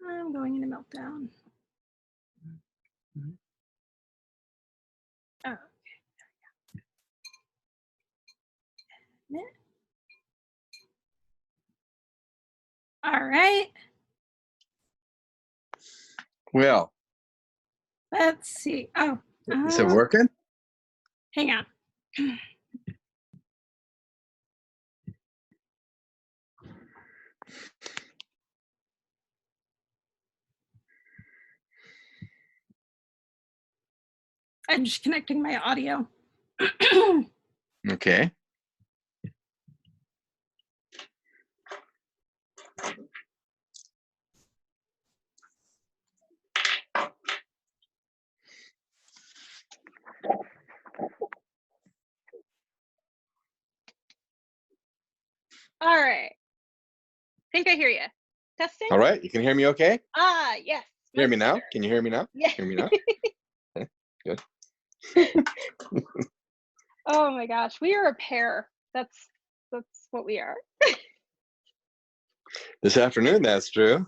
I'm going into meltdown. Oh, okay. All right. Well, Let's see. Oh, is it working? hang on. I'm just connecting my audio. Okay. All right. Think I hear you. Testing? All right. You can hear me okay? Yes. Hear me much now? better. Can you hear me now? Yeah. Hear me now? Okay, good. Oh my gosh, we are a pair. That's what we are. This afternoon, that's true.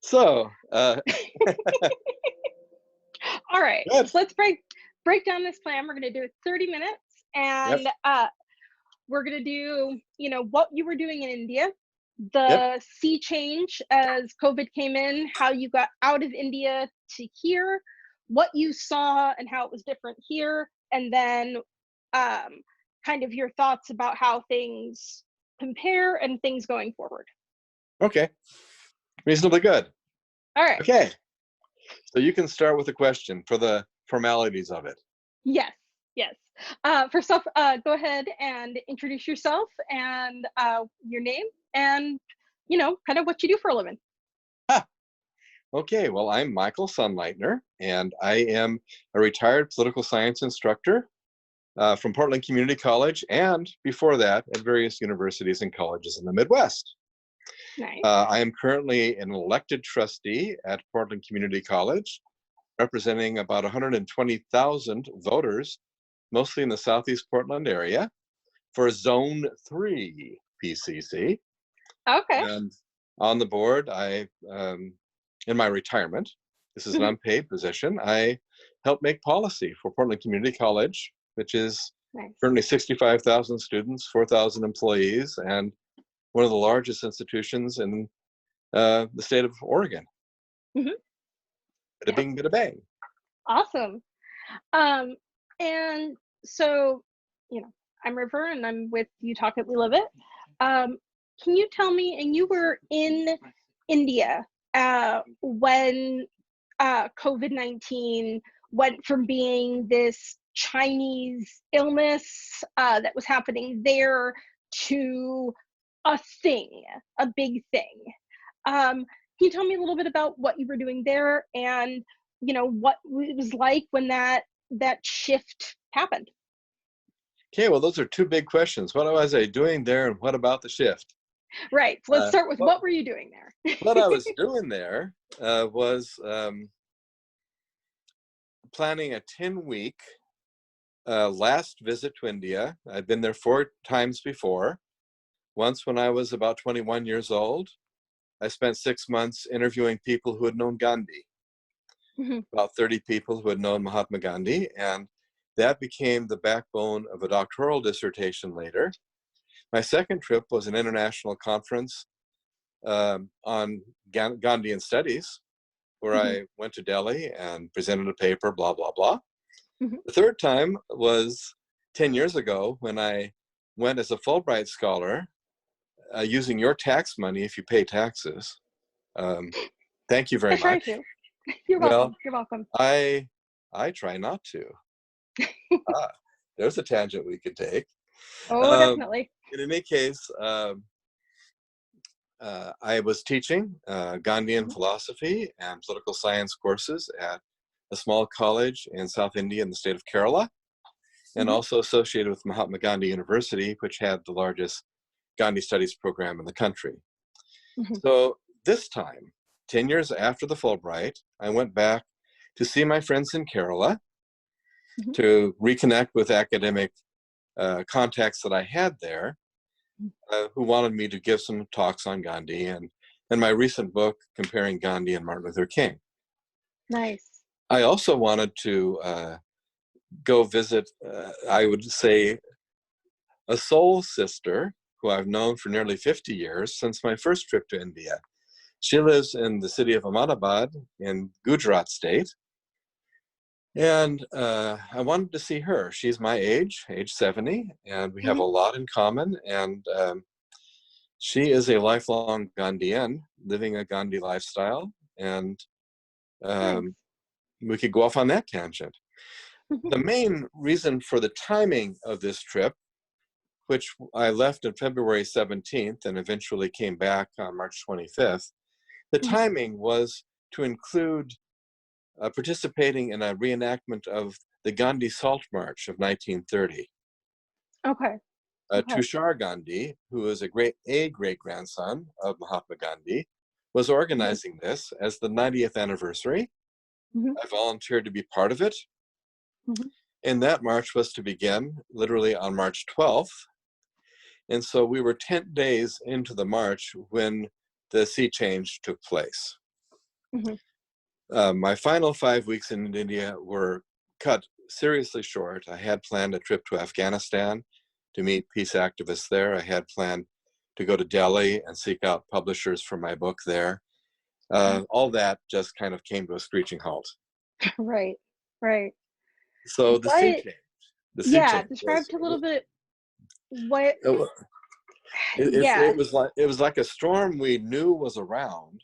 So, All right. good. So let's break down this plan. We're going to do it 30 minutes, and Yep. we're going to do, what you were doing in India, the Yep. sea change as COVID came in, how you got out of India to here, what you saw and how it was different here, and then kind of your thoughts about how things compare and things going forward. Okay. Reasonably good. All right. Okay. So you can start with a question for the formalities of it. Yes. First off, go ahead and introduce yourself and your name and, kind of what you do for a living. Okay. Well, I'm Michael Sonnleitner, and I am a retired political science instructor from Portland Community College, and before that, at various universities and colleges in the Midwest. Nice. I am currently an elected trustee at Portland Community College, representing about 120,000 voters, mostly in the Southeast Portland area, for Zone 3 PCC. Okay. And on the board, in my retirement, this is an unpaid position, I help make policy for Portland Community College, which is Nice. currently 65,000 students, 4,000 employees, and one of the largest institutions in the state of Oregon. Mhm. Bada bing, bada bang. Awesome. And so, I'm River and I'm with You Talk It, We Live It. Can you tell me, and you were in India when COVID-19 went from being this Chinese illness that was happening there to a big thing. Can you tell me a little bit about what you were doing there and, what it was like when that shift happened? Okay, well, those are two big questions. What was I doing there, and what about the shift? Right. So let's start with what were you doing there? What I was doing there was planning a 10-week last visit to India. I'd been there 4 times before. Once when I was about 21 years old, I spent 6 months interviewing people who had known Gandhi, about 30 people who had known Mahatma Gandhi, and that became the backbone of a doctoral dissertation later. My second trip was an international conference on Gandhian studies, where I went to Delhi and presented a paper, blah, blah, blah. The third time was 10 years ago when I went as a Fulbright scholar using your tax money if you pay taxes. Thank you very I try much. to. You're Well, welcome. You're welcome. I try not to. Ah, there's a tangent we could take. Oh, Um, definitely. in any case, I was teaching Gandhian Mhm, philosophy and political science courses at a small college in South India in the state of Kerala, and mhm, also associated with Mahatma Gandhi University, which had the largest Gandhi studies program in the country. mhm, So this time, 10 years after the Fulbright, I went back to see my friends in Kerala mhm, to reconnect with academic contacts that I had there mhm. who wanted me to give some talks on Gandhi and my recent book comparing Gandhi and Martin Luther King. Nice. I also wanted to go visit, I would say, a soul sister who I've known for nearly 50 years since my first trip to India. She lives in the city of Ahmedabad in Gujarat state. And I wanted to see her. She's my age 70, and we have a Mhm, lot in common. And she is a lifelong Gandhian, living a Gandhi lifestyle. And nice. um, we could go off on that tangent. Mhm, The main reason for the timing of this trip, which I left on February 17th and eventually came back on March 25th, the mhm. timing was to include participating in a reenactment of the Gandhi Salt March of 1930. Okay. Okay. Tushar Gandhi, who is a great-grandson of Mahatma Gandhi, was Mhm, organizing this as the 90th anniversary. mhm, I volunteered to be part of it, mhm. and that march was to begin literally on March 12th. And so we were 10 days into the march when the sea change took place. Mhm. My final 5 weeks in India were cut seriously short. I had planned a trip to Afghanistan to meet peace activists there. I had planned to go to Delhi and seek out publishers for my book there. Mhm. All that just kind of came to a screeching halt. Right. Right. So the sea What change, the sea yeah, change describe to a little bit what it, yeah. it was like a storm we knew was around,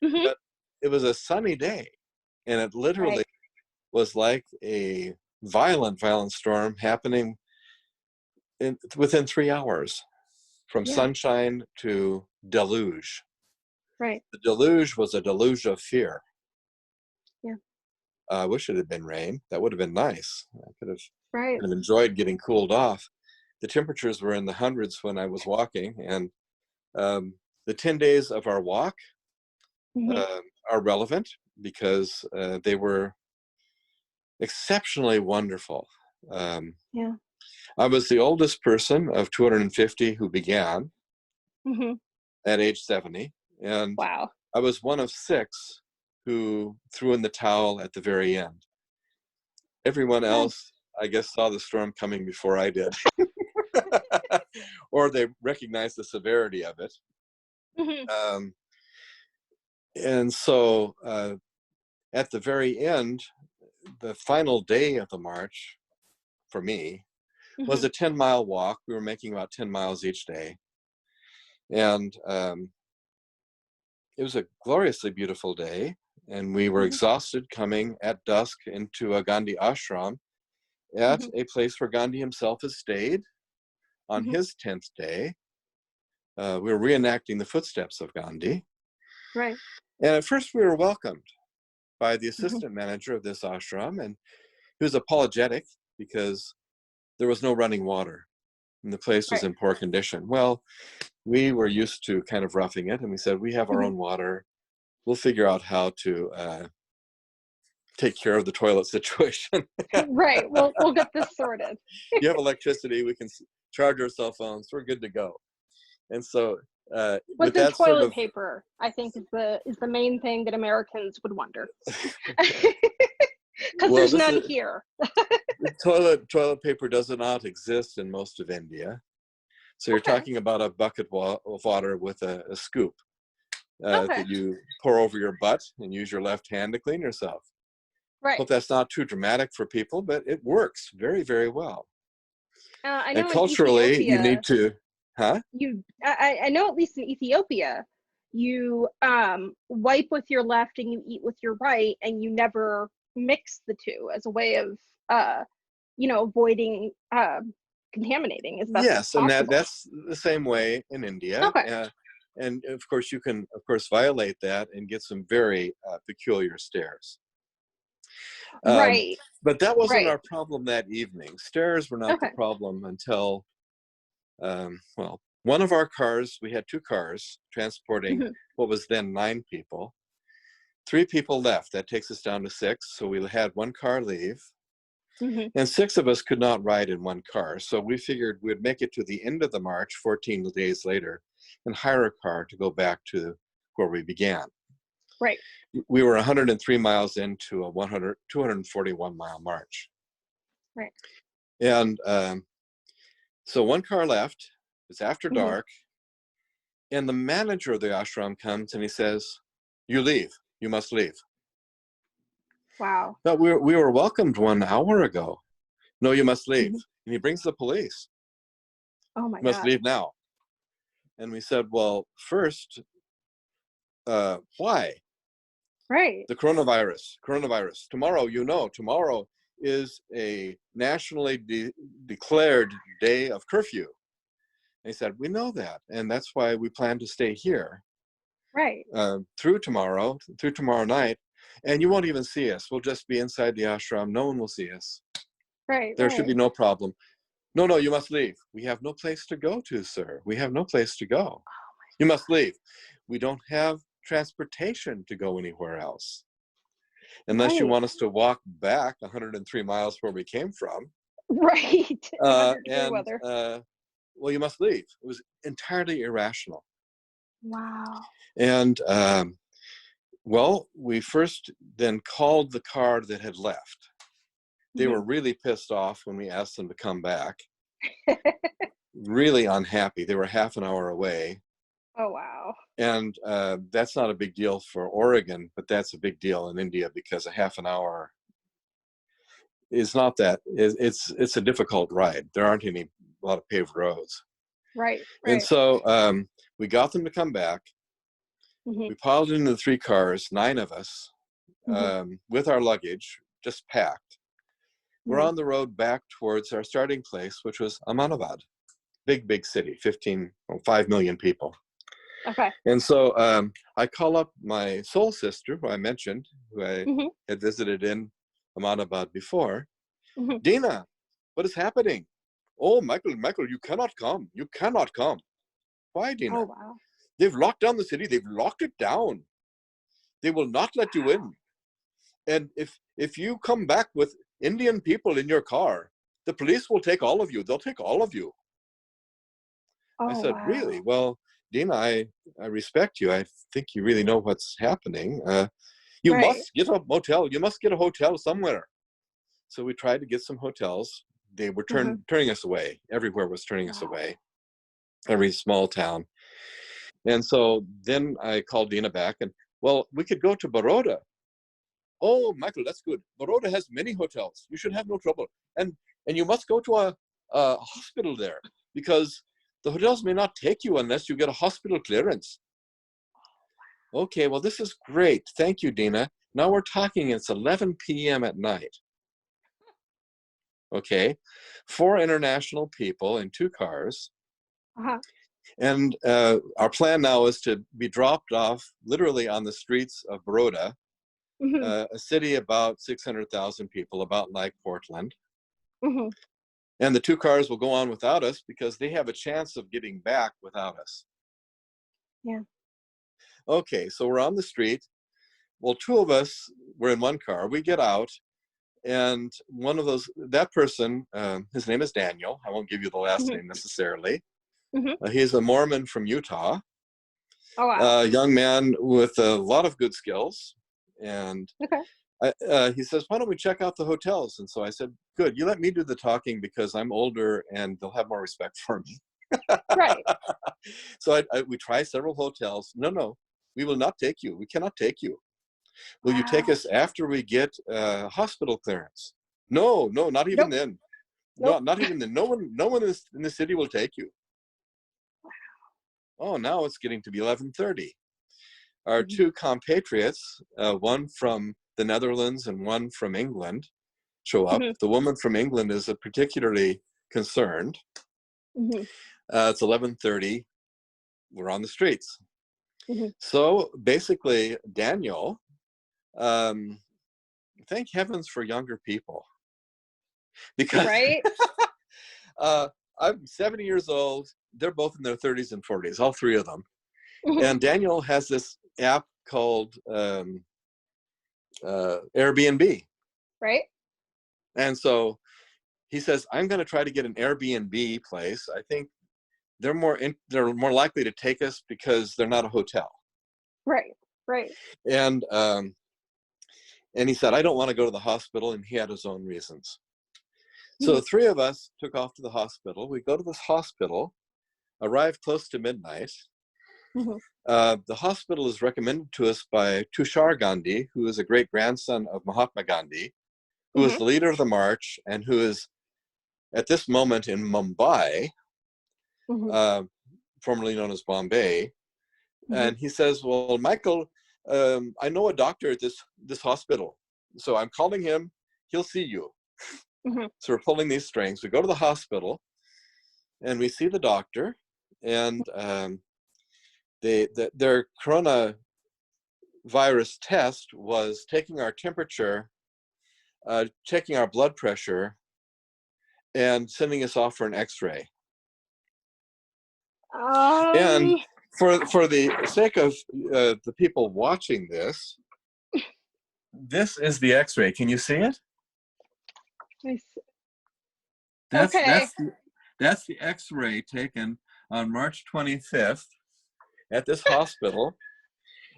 Mhm. but it was a sunny day, and it literally Right. was like a violent storm happening within 3 hours, from Yeah. sunshine to deluge. Right. The deluge was a deluge of fear. Yeah. I wish it had been rain. That would have been nice. I Right. could have enjoyed getting cooled off. The temperatures were in the hundreds when I was walking, and um, the 10 days of our walk Mhm. uh, are relevant because they were exceptionally wonderful. Um, Yeah. I was the oldest person of 250 who began Mhm. at age 70, and Wow. I was one of 6 who threw in the towel at the very end. Everyone Nice. else, I guess, saw the storm coming before I did, or they recognized the severity of it. Mhm. Um, and so at the very end, the final day of the march for me was Mhm. a 10-mile walk. We were making about 10 miles each day. And it was a gloriously beautiful day. And we were Mhm. exhausted coming at dusk into a Gandhi ashram at Mhm. a place where Gandhi himself has stayed on Mhm. his 10th day. We were reenacting the footsteps of Gandhi. Right. And at first we were welcomed by the Mhm. assistant manager of this ashram, and he was apologetic because there was no running water and the place was Right. in poor condition. Well, we were used to kind of roughing it, and we said, we have our Mhm. own water. We'll figure out how to take care of the toilet situation. Right. We'll get this sorted. You have electricity, we can charge our cell phones, we're good to go. And so with What's in that sort toilet of paper, I think is the main thing that Americans would wonder. Because well, there's this none is here. toilet paper does not exist in most of India. So you're Okay. talking about a bucket of water with a scoop Okay. that you pour over your butt and use your left hand to clean yourself. Right. Hope that's not too dramatic for people, but it works very, very well. I And know in culturally, you need Ethiopia. to. Huh? I know at least in Ethiopia, you wipe with your left and you eat with your right, and you never mix the two as a way of avoiding contaminating as best as Yes, and possible. that's the same way in India. Okay. And of course, you can, of course, violate that and get some very peculiar stares. Um, Right. but that wasn't Right. our problem that evening. Stares were not the Okay. problem until, well, one of our cars, we had two cars transporting Hmm. what was then 9 people. 3 people left. That takes us down to 6. So we had one car leave. Hmm. And 6 of us could not ride in one car. So we figured we'd make it to the end of the march 14 days later and hire a car to go back to where we began. Right. We were 103 miles into a 241-mile march. Right. And so one car left. It's after Hmm. dark. And the manager of the ashram comes and he says, "You leave. You must leave." Wow. "But we were welcomed 1 hour ago." "No, you must leave." Hmm. And he brings the police. Oh my "You must God. leave now." And we said, "Well, first, why?" Right. "The coronavirus. Tomorrow is a nationally declared day of curfew." And he said, "We know that. And that's why we plan to stay here Right. through tomorrow night. And you won't even see us. We'll just be inside the ashram. No one will see us. Right. There should Right. be no problem." "No, no, you must leave." "We have no place to go to, sir. We have no place to go." "You must leave." "We don't have transportation to go anywhere else. Unless you Right. want us to walk back 103 miles where we came from." Right. In 100-degree And weather. well, you must leave. It was entirely irrational. Wow. And well, we first then called the car that had left. They Hmm. were really pissed off when we asked them to come back. Really unhappy. They were half an hour away. Oh wow. And that's not a big deal for Oregon, but that's a big deal in India because a half an hour is not that. It's a difficult ride. There aren't a lot of paved roads. Right. And Right. so we got them to come back. Hmm. We piled into the 3 cars, 9 of us, Hmm. with our luggage, just packed. We're Hmm. on the road back towards our starting place, which was Ahmedabad, big city, 5 million people. Okay. And so I call up my soul sister, who I mentioned, who I Hmm. had visited in Ahmedabad before. Hmm. "Dina, what is happening?" "Oh, Michael, you cannot come. You cannot come." "Why, Oh Dina?" wow. "They've locked down the city. They've locked it down. They will not let you in. And if you come back with Indian people in your car, the police will take all of you. They'll take all of you." I Oh said, "Really? wow. Well, Dina, I respect you. I think you really know what's happening. You Right. must get a motel. You must get a hotel somewhere." So we tried to get some hotels. They were Uh-huh. turning us away. Everywhere was turning us Wow. away. Every small town. And so then I called Dina back and, "Well, we could go to Baroda." "Oh, Michael, that's good. Baroda has many hotels. You should have no trouble. And you must go to a hospital there because the hotels may not take you unless you get a hospital clearance." "Okay, well, this is great. Thank you, Dina. Now we're talking. It's 11 p.m. at night." Okay, 4 international people in 2 cars. Uh-huh. And our plan now is to be dropped off literally on the streets of Baroda, Hmm. a city about 600,000 people, about like Portland. Hmm. And the 2 cars will go on without us because they have a chance of getting back without us. Yeah. Okay, so we're on the street. Well, 2 of us were in one car. We get out, and that person, his name is Daniel. I won't give you the last Hmm. name necessarily. Hmm. He's a Mormon from Utah, Oh wow. a young man with a lot of good skills. And Okay. he says, "Why don't we check out the hotels?" And so I said, "Good, you let me do the talking because I'm older and they'll have more respect for me." Right. So we try several hotels. "No, no, we will not take you. We cannot take you. Will you take Wow. us after we get hospital clearance?" "No, no, not even Nope. then. No, Nope. not even then. No one in the city will take you." Oh, now it's getting to be 11:30. Our Mhm. two compatriots, one from the Netherlands and one from England, show up. Mhm. The woman from England is particularly concerned. Mhm. It's 11:30. We're on the streets. Mhm. So basically, Daniel, um, thank heavens for younger people, because Right? uh, I'm 70 years old. They're both in their 30s and 40s, all three of them. Mhm. And Daniel has this app called Airbnb. Right? And so he says, I'm going to try to get an Airbnb place. I think they're more likely to take us because they're not a hotel. Right. Right. And he said, I don't want to go to the hospital, and he had his own reasons. So Mhm. the three of us took off to the hospital. We go to this hospital, arrive close to midnight. Mhm. The hospital is recommended to us by Tushar Gandhi, who is a great grandson of Mahatma Gandhi, who is Mhm. the leader of the march and who is at this moment in Mumbai, Mhm. uh, formerly known as Bombay. Mhm. And he says, well, Michael, I know a doctor at this hospital. So I'm calling him. He'll see you. Mhm. So we're pulling these strings. We go to the hospital and we see the doctor, and their coronavirus test was taking our temperature, checking our blood pressure, and sending us off for an X-ray. And Um. for the sake of the people watching this, this is the X-ray. Can you see it? I s- That's Okay. that's the, that's the X-ray taken on March 25th at this hospital.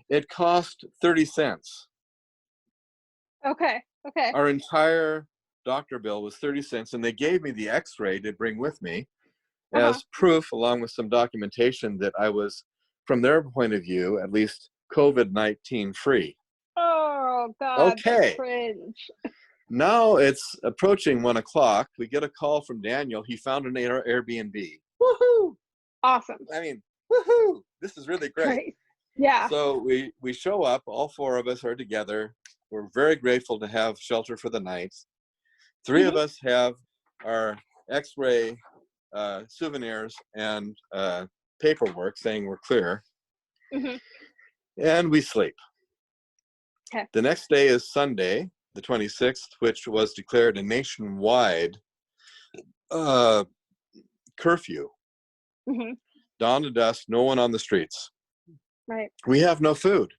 It cost 30 cents. Okay. Okay. Our entire doctor bill was 30 cents, and they gave me the X-ray to bring with me Uh huh. as proof, along with some documentation that I was, from their point of view, at least COVID-19 free. Oh God, that's Okay, cringe. now it's approaching 1 o'clock. We get a call from Daniel. He found an Airbnb. Woohoo! Awesome. I mean, woohoo! This is really great. Right. Yeah. So we show up. All four of us are together. We're very grateful to have shelter for the night. Three of Mhm. us have our X-ray souvenirs and paperwork saying we're clear, Mhm. and we sleep. Okay. The next day is Sunday, the 26th, which was declared a nationwide uh, curfew. Mhm. Dawn to dusk, no one on the streets. Right. We have no food.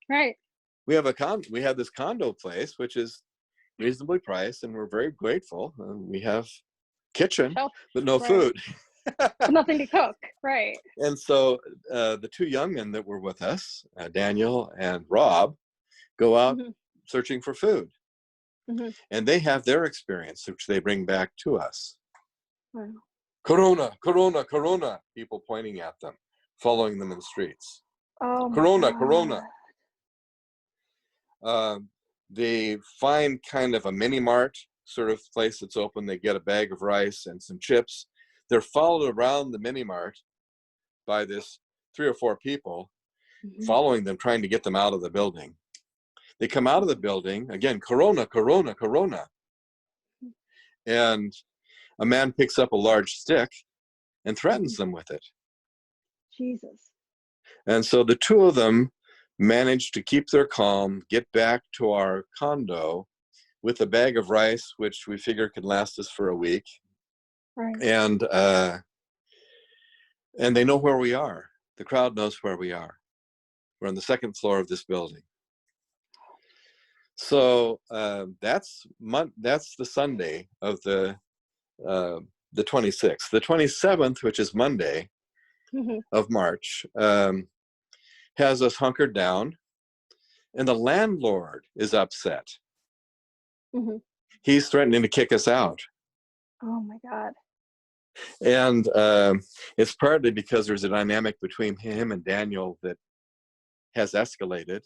Right. We have this condo place, which is reasonably priced, and we're very grateful. We have kitchen, Shelf. but no Right. food. But nothing to cook. Right. And so the two young men that were with us, Daniel and Rob, go out Mhm. searching for food. Mhm. And they have their experience, which they bring back to us. Wow. Corona, Corona, Corona, people pointing at them, following them in the streets. Oh my Corona, Corona. God. Uh, they find kind of a mini mart sort of place that's open. They get a bag of rice and some chips. They're followed around the mini mart by this 3 or 4 people Mhm. following them, trying to get them out of the building. They come out of the building, again, Corona, Corona, Corona. And a man picks up a large stick and threatens Mhm. them with it. Jesus. And so the two of them managed to keep their calm, get back to our condo with a bag of rice, which we figure could last us for a week. Right. And they know where we are. The crowd knows where we are. We're on the second floor of this building. So that's the Sunday of the 26th. The 27th, which is Monday Mhm. of March, has us hunkered down, and the landlord is upset. Mhm. He's threatening to kick us out. Oh my God. And it's partly because there's a dynamic between him and Daniel that has escalated.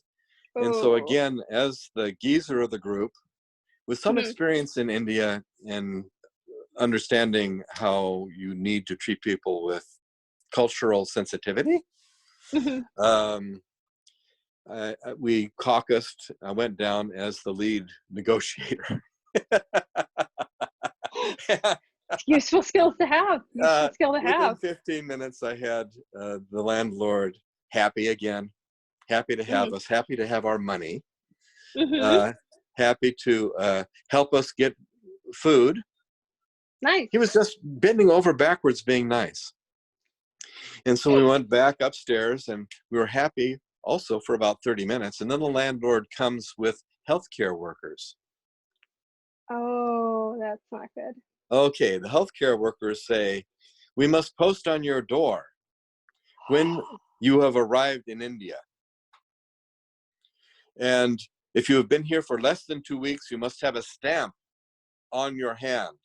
And so Oh. again, as the geezer of the group, with some Mhm. experience in India and understanding how you need to treat people with cultural sensitivity. Mhm. Um, we caucused. I went down as the lead negotiator. Useful skills to have. Useful skill to Within have. 15 minutes, I had the landlord happy again, happy to have Mm. us, happy to have our money, Mhm. uh, happy to help us get food. Nice. He was just bending over backwards being nice. And so we Nice. went back upstairs and we were happy also for about 30 minutes. And then the landlord comes with healthcare workers. Oh, that's not good. Okay, the healthcare workers say, we must post on your door when you have arrived in India. And if you have been here for less than 2 weeks, you must have a stamp on your hand,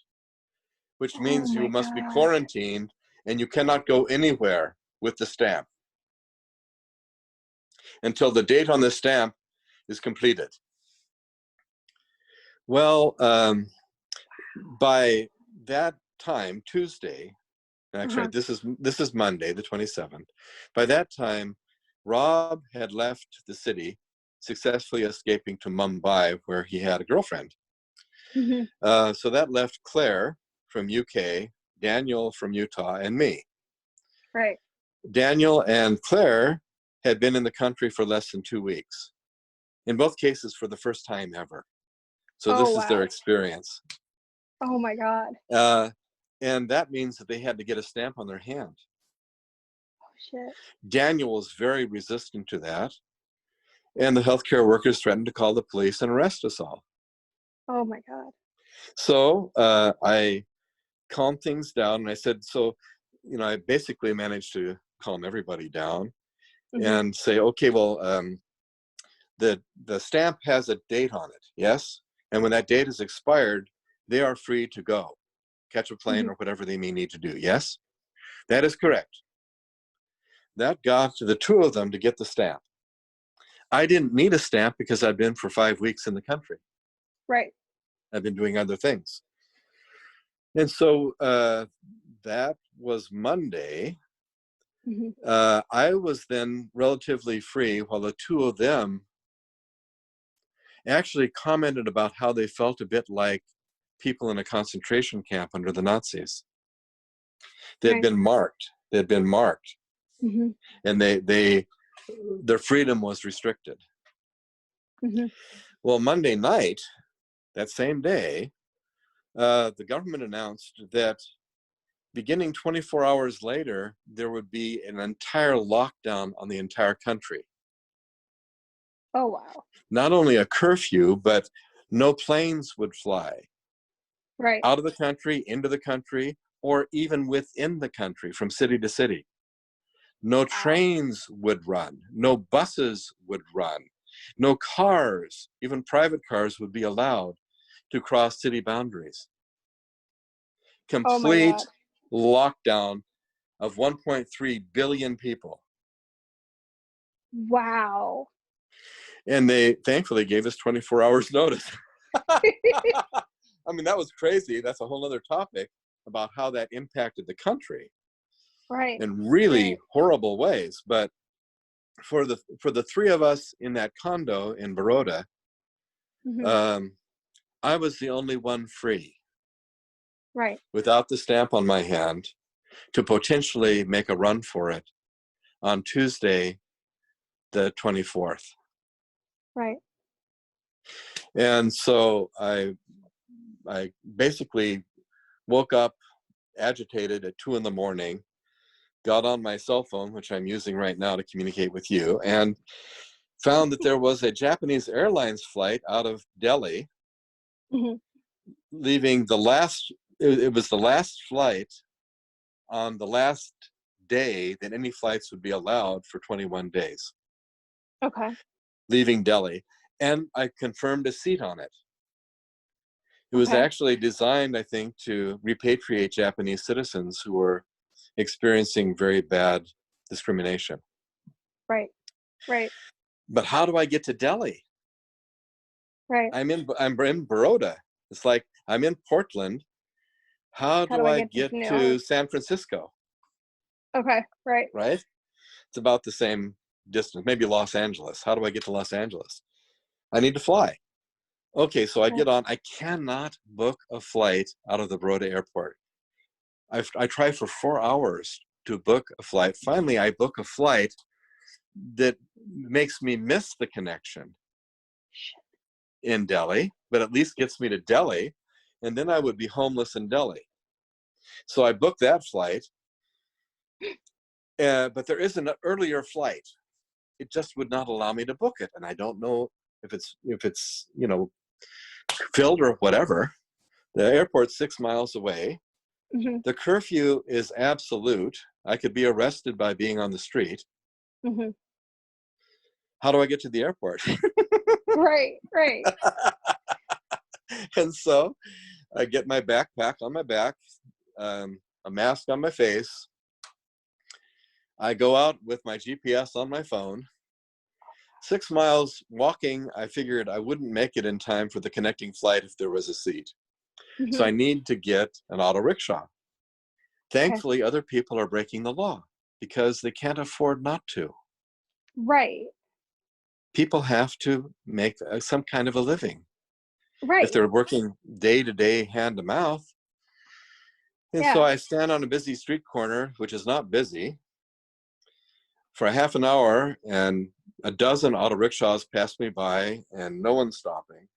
which Oh means you my must be God. quarantined and you cannot go anywhere with the stamp until the date on the stamp is completed. Well, by that time, Tuesday, actually, Uh-huh. this is Monday, the 27th. By that time, Rob had left the city, successfully escaping to Mumbai, where he had a girlfriend. Mhm. So that left Claire from UK, Daniel from Utah, and me. Right. Daniel and Claire had been in the country for less than 2 weeks, in both cases for the first time ever. So Oh this is their wow. experience. Oh my God. Uh, and that means that they had to get a stamp on their hand. Oh shit. Daniel was very resistant to that. And the healthcare workers threatened to call the police and arrest us all. Oh my God. So I calmed things down and I said, so, I basically managed to calm everybody down Mhm. and say, okay, well, the stamp has a date on it, yes? And when that date is expired, they are free to go, catch a plane Mhm. or whatever they may need to do, yes? That is correct. That got to the two of them to get the stamp. I didn't need a stamp because I'd been for 5 weeks in the country. Right. I've been doing other things. And so that was Monday. Mhm. I was then relatively free while the two of them actually commented about how they felt a bit like people in a concentration camp under the Nazis. They had Right. been marked. They had been marked, Mhm. and their freedom was restricted. Mhm. Well, Monday night, that same day, the government announced that beginning 24 hours later, there would be an entire lockdown on the entire country. Oh wow. Not only a curfew, but no planes would fly Right. out of the country, into the country, or even within the country from city to city. No Wow. trains would run, no buses would run, no cars, even private cars, would be allowed to cross city boundaries. Oh my Complete God. lockdown of 1.3 billion people. Wow. And they thankfully gave us 24 hours notice. I mean, that was crazy. That's a whole other topic about how that impacted the country Right. in really Right. horrible ways. But for the three of us in that condo in Baroda, Mhm. um, I was the only one free Right. without the stamp on my hand to potentially make a run for it on Tuesday, the 24th. Right. And so I basically woke up agitated at 2 a.m, got on my cell phone, which I'm using right now to communicate with you, and found that there was a Japanese Airlines flight out of Delhi, Mhm. leaving it was the last flight on the last day that any flights would be allowed for 21 days, Okay. leaving Delhi. And I confirmed a seat on it. It was Okay. actually designed, I think, to repatriate Japanese citizens who were experiencing very bad discrimination. Right. Right. But how do I get to Delhi? Right. I'm in Baroda. It's like I'm in Portland. How How do do I I get to get New to York? San Francisco? Okay. Right. right? It's about the same distance, maybe Los Angeles. How do I get to Los Angeles? I need to fly. Okay, so I Right. get on. I cannot book a flight out of the Baroda airport. I try for 4 hours to book a flight. Finally, I book a flight that makes me miss the connection Shit. in Delhi, but at least gets me to Delhi, and then I would be homeless in Delhi. So I booked that flight, but there is an earlier flight. It just would not allow me to book it, and I don't know if it's filled or whatever. The airport's 6 miles away. Mhm. The curfew is absolute. I could be arrested by being on the street. Mhm. How do I get to the airport? Right. Right. And so I get my backpack on my back, a mask on my face. I go out with my GPS on my phone. 6 miles walking, I figured I wouldn't make it in time for the connecting flight if there was a seat. So I Mhm. need to get an auto rickshaw. Okay. Thankfully, other people are breaking the law because they can't afford not to. Right. People have to make some kind of a living. If Right. they're working day to day, hand to mouth. And so Yeah. I stand on a busy street corner, which is not busy, for a half an hour, and a dozen auto rickshaws pass me by, and no one's stopping.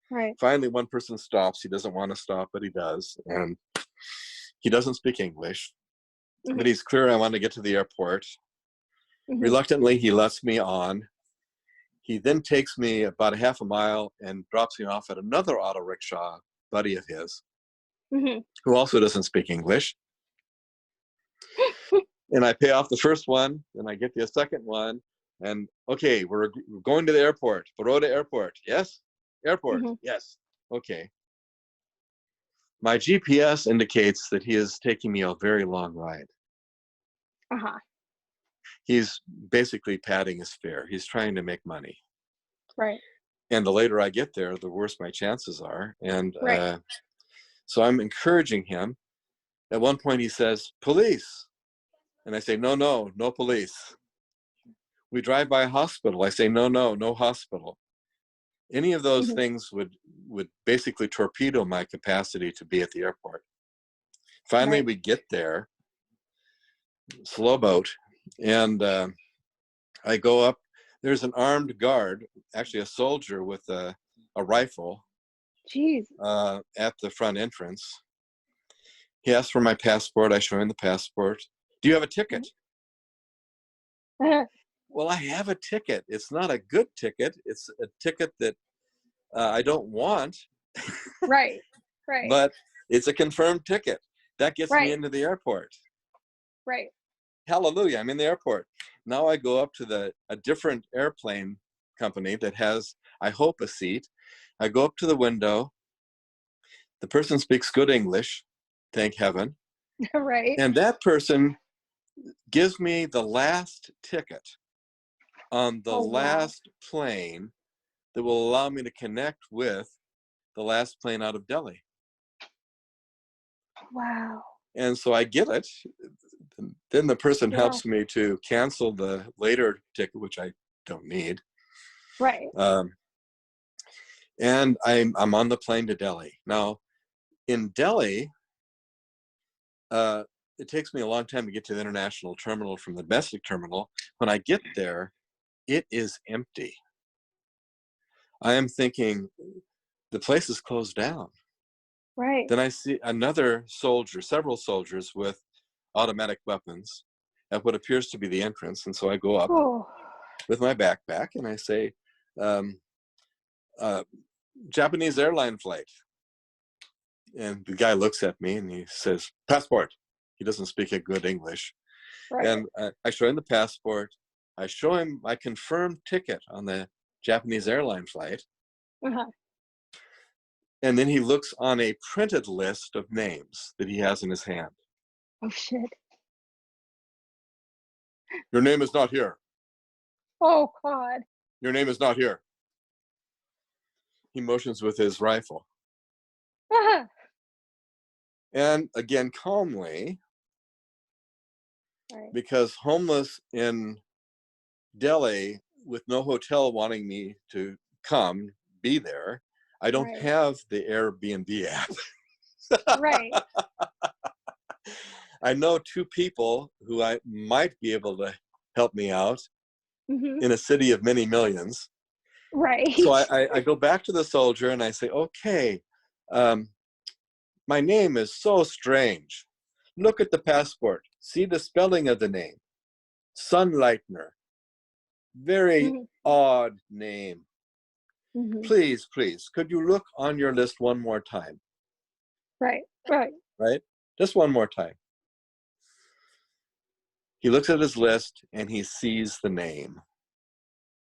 Right. Finally, one person stops. He doesn't want to stop, but he does. And he doesn't speak English, but Mhm. he's clear I want to get to the airport. Mhm. Reluctantly, he lets me on. He then takes me about a half a mile and drops me off at another auto rickshaw buddy of his, Mhm. who also doesn't speak English. And I pay off the first one, and I get the second one. And okay, we're going to the airport, Baroda Airport. Yes? Airport. Mhm. Yes. Okay. My GPS indicates that he is taking me a very long ride. Uh-huh. He's basically padding his fare. He's trying to make money. Right. And the later I get there, the worse my chances are. And Right. so I'm encouraging him. At one point, he says, "Police." And I say, "No, no, no police." We drive by a hospital. I say, "No, no, no hospital." Any of those Mhm. things would basically torpedo my capacity to be at the airport. Finally, Right. we get there, slow boat, and I go up. There's an armed guard, actually a soldier with a rifle Jeez. at the front entrance. He asks for my passport. I show him the passport. "Do you have a ticket?" "Well, I have a ticket. It's not a good ticket. It's a ticket that I don't want, Right. Right. but it's a confirmed ticket. That gets me Right. into the airport. Right. Hallelujah, I'm in the airport. Now I go up to a different airplane company that has, I hope, a seat. I go up to the window. The person speaks good English, thank heaven. Right. And that person gives me the last ticket on the Oh wow. last plane that will allow me to connect with the last plane out of Delhi. Wow. And so I get it. Then the person Yeah. helps me to cancel the later ticket, which I don't need. Right. Um, and I'm on the plane to Delhi. Now, in Delhi, uh, it takes me a long time to get to the international terminal from the domestic terminal. When I get there, it is empty. I am thinking the place is closed down. Right. Then I see another soldier, several soldiers with automatic weapons at what appears to be the entrance. And so I go up Oh. with my backpack and I say, um, uh, "Japanese airline flight." And the guy looks at me and he says, "Passport." He doesn't speak a good English. Right. And I show him the passport. I show him my confirmed ticket on the Japanese airline flight. Uh-huh. And then he looks on a printed list of names that he has in his hand. Oh shit. "Your name is not here. Oh god. Your name is not here." He motions with his rifle. Uh-huh. And again, calmly, Right. because homeless in Delhi with no hotel wanting me to come be there, I don't Right. have the Airbnb app. Right. I know two people who I might be able to help me out Mhm. in a city of many millions. So Right. I go back to the soldier and I say, okay, um, my name is so strange. Look at the passport. See the spelling of the name. Sonnleitner. Very Mhm. odd name. Mhm. Please, please, could you look on your list one more time? Right. Right. Right? Just one more time. He looks at his list and he sees the name.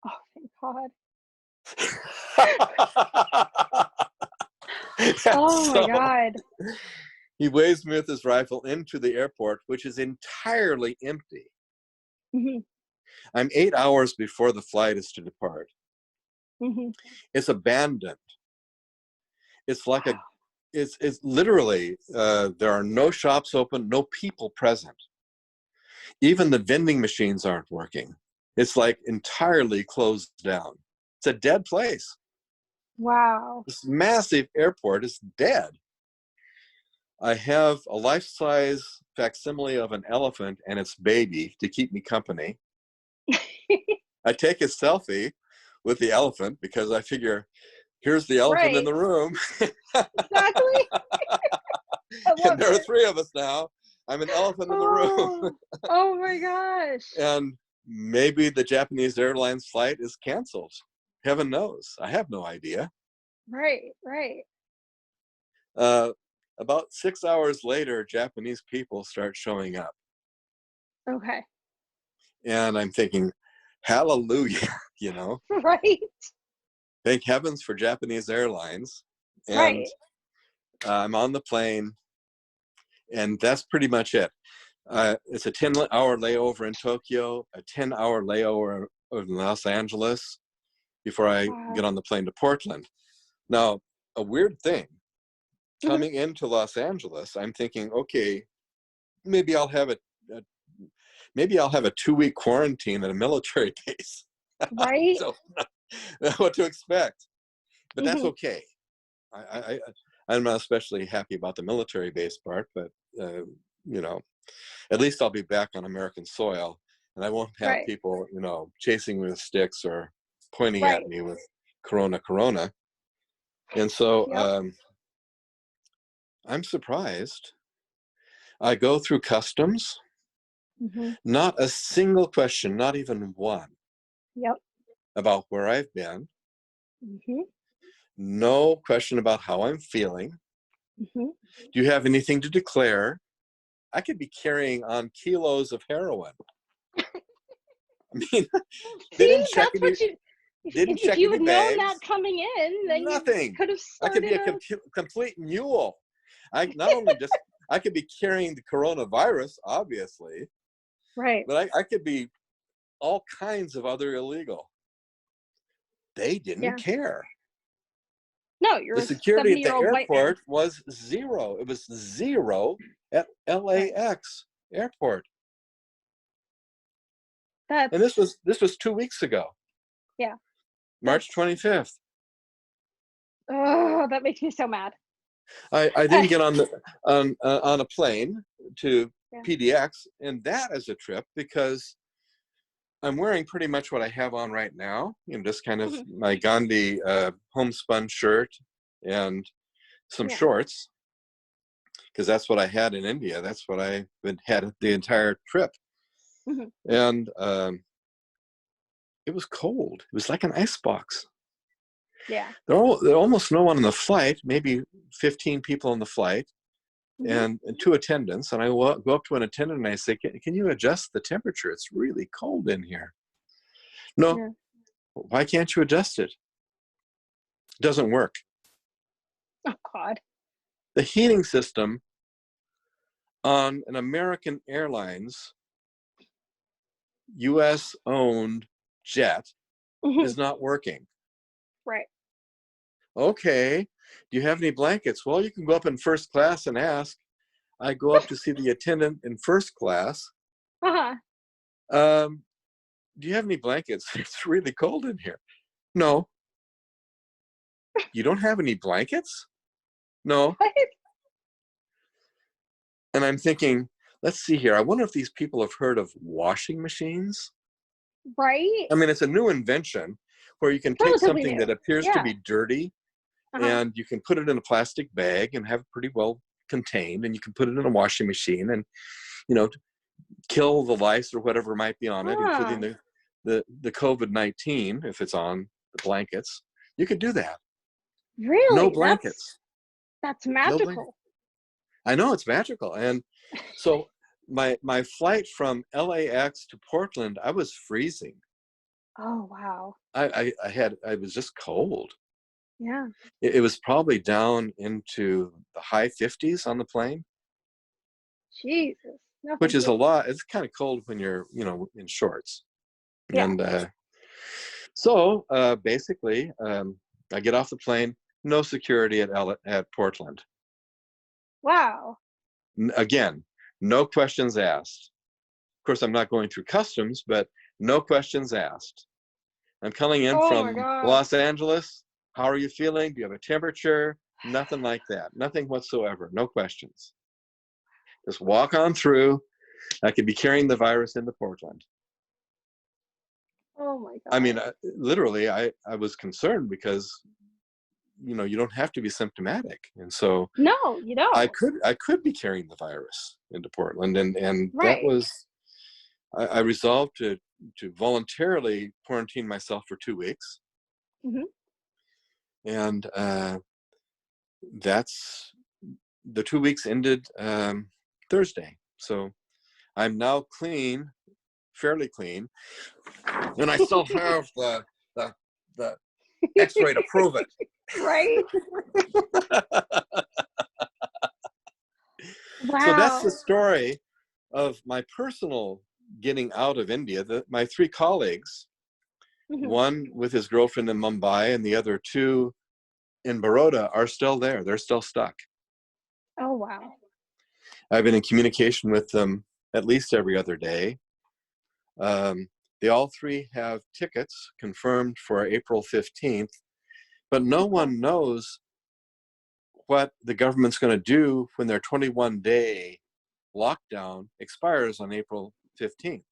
Oh, thank God. And Oh my so God. he waves me with his rifle into the airport, which is entirely empty. Mhm. I'm 8 hours before the flight is to depart. Mhm. It's abandoned. It's like a, it's literally, there are no shops open, no people present. Even the vending machines aren't working. It's like entirely closed down. It's a dead place. Wow. This massive airport is dead. I have a life-size facsimile of an elephant and its baby to keep me company. I take a selfie with the elephant because I figure here's the elephant in Right. the room. Exactly. I And love there are it. three of us now. I'm an elephant in the room. Oh. Oh my gosh. And maybe the Japanese Airlines flight is canceled. Heaven knows. I have no idea. Right. Right. Uh, about 6 hours later, Japanese people start showing up. Okay. And I'm thinking, hallelujah, you know, Right. thank heavens for Japanese Airlines. And Right. I'm on the plane, and that's pretty much it. It's a 10-hour layover in Tokyo, a 10-hour layover in Los Angeles before I get Wow. on the plane to Portland. Now, a weird thing, Mhm. coming into Los Angeles, I'm thinking, okay, maybe I'll have a maybe I'll have a 2-week quarantine at a military base. Right. So what to expect, but that's Mhm. okay. I'm not especially happy about the military base part, but you know, at least I'll be back on American soil, and I won't have Right. people, you know, chasing me with sticks or pointing at Right. me with Corona, Corona. And so Yep. I'm surprised. I go through customs, Mhm. not a single question, not even one, Yep. about where I've been. Mhm. No question about how I'm feeling. Mhm. Do you have anything to declare? I could be carrying on kilos of heroin. I mean, they See, didn't check that's any, what you. If, they didn't if check you any had known that bags, coming in, then you nothing. could have I could be started a a. complete mule. I not only just, I could be carrying the coronavirus, obviously, Right. but I could be all kinds of other illegal. They didn't Yeah. care. No, The you're a security at the 70-year-old white man. airport was zero. It was zero at Right. LAX airport. And That's. this was 2 weeks ago, Yeah. March That's. 25th. Oh, that makes me so mad. I didn't get on a plane to Yeah. PDX, and that is a trip because I'm wearing pretty much what I have on right now. You know, just kind of Mhm. my Gandhi homespun shirt and some Yeah. shorts, because that's what I had in India. That's what I had the entire trip. Mhm. And it was cold. It was like an ice box. Yeah. There are almost no one on the flight, maybe 15 people on the flight, Mhm. and two attendants. And I go up to an attendant and I say, can you adjust the temperature? It's really cold in here. No, Yeah. why can't you adjust it? It doesn't work. Oh God. The heating system on an American Airlines US owned jet Mhm. is not working. Right. Okay, do you have any blankets? Well, you can go up in first class and ask. I go up to see the attendant in first class. Uh-huh. Um, do you have any blankets? It's really cold in here. No. You don't have any blankets? No. What? And I'm thinking, let's see here. I wonder if these people have heard of washing machines. Right? I mean, it's a new invention where you can take Relatively something new. that appears to Yeah. be dirty Uh-huh. and you can put it in a plastic bag and have it pretty well contained, and you can put it in a washing machine and, you know, kill the lice or whatever might be on it, including Huh. the COVID-19, if it's on the blankets. You could do that. No Really? blankets. That's No blankets. magical. I know, it's magical. And so my flight from LAX to Portland, I was freezing. Oh, wow. I was just cold. Yeah. It was probably down into the high 50s on the plane, Jesus. No, which thank is you. a lot. It's kind of cold when you're, in shorts. Yeah. And so basically, I get off the plane, no security at Portland. Wow. Again, no questions asked. Of course, I'm not going through customs, but no questions asked. I'm coming in Oh my from God. Los Angeles. How are you feeling? Do you have a temperature? Nothing like that. Nothing whatsoever. No questions. Just walk on through. I could be carrying the virus into Portland. Oh my I mean, God. literally, I was concerned because, you don't have to be symptomatic. And so No, you I don't. could be carrying the virus into Portland. And that Right. was, I resolved to voluntarily quarantine myself for 2 weeks. Hmm. And that's the 2 weeks ended Thursday. So I'm now clean, fairly clean, and I still have the the X-ray to prove it. Right? So that's the Wow. story of my personal getting out of India. My three colleagues, Hmm. one with his girlfriend in Mumbai and the other two in Baroda, are still there. They're still stuck. Oh, wow. I've been in communication with them at least every other day. They all three have tickets confirmed for April 15th, but no Okay. one knows what the government's going to do when their 21-day lockdown expires on April 15th.